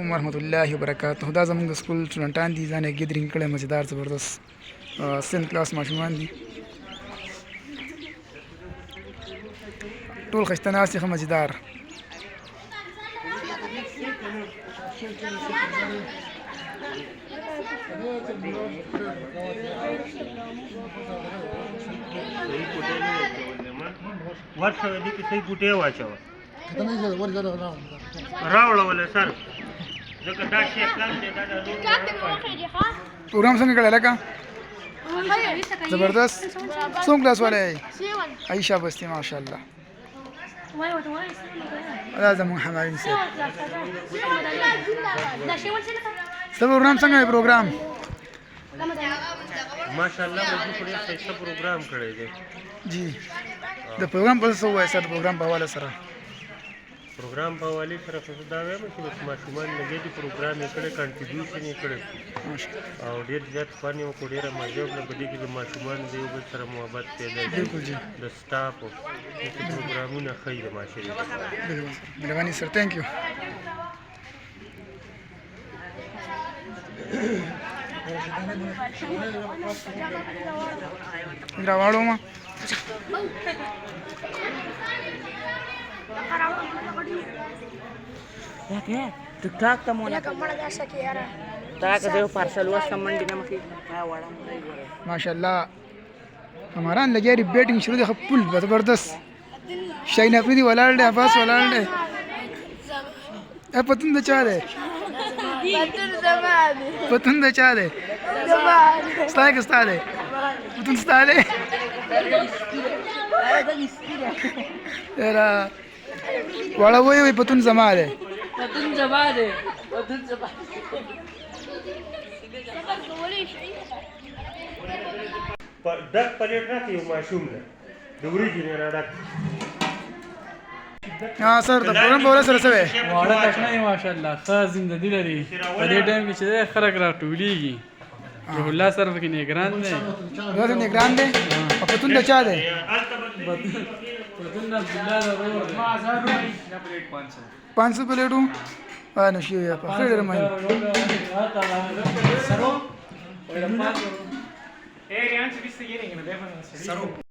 علیکم ورحمۃ اللہ وبرکاتہ. دا زموږ د سکول سټوډنټان دي ځان یې ګیدرینګ کړی مزیدار زبردست سیند کلاس ماشومان دي ټول ښایسته ناست دي ښه مزیدار. ورشه دې کې صحیح بوټی واچوه راوړه ولې سر ځکه دا شی پلان دی دا پروګرام څنګه کړی لکه زبردست څوم کلاس والی عایشه بستي ماشاءالله دا زموږ حمارین صاحب ستا پروګرام څنګه دی پروګرام ماشاءالله موږ ډېر ښایسته پروګرام کړی دی جی د پروګرام په څه ووایه سر د پروګرام په حواله سره پروګرام په حوالې سره خو زه دا وایم چې بس ماشومان لګیا دي پروګرام یې کړی کنټریبیوشن یې کړی او ډېر زیات فن یې وکړو ډېره مزه وکړه په دې کې د ماشومانو د یو بل سره محبت پیدا شي د سټافو داسې پروګرامونه ښه دي ماشاءالله. مهرباني سر تھینک یو. راواړو ما ಯಾಕೆ tick talk ತಮ್ಮೋನ ताक देव पार्सल वास मंडी में मखी वाड़ा माशाल्लाह हमारा लगे रिबेटिंग शुरू देखो फुल जबरदस्त शाइन अपनी वलाल दे अब्बास वलाल दे ए पतन दे चा दे पतन दे चा दे स्टाइल के स्टाइल है पतन स्टाइल है तेरा वाला वही पतन जमा दे पतन जमा दे पतन जमा ډک پلیټ راکې یو ماشوم دی د وریجې نه راډک ها سر د پروګرام په وجه سره څه وی واړه تشنه یې ماشاءالله ښه زندګي لري په دې ټایم کې چې خلک راټولېږي روح الله سره پکې نگران دی دا څه نگران دی او پتون د چا دی پتون د عبدالله د ورور دی 500 پلیټو نو شي په خیر مې سرو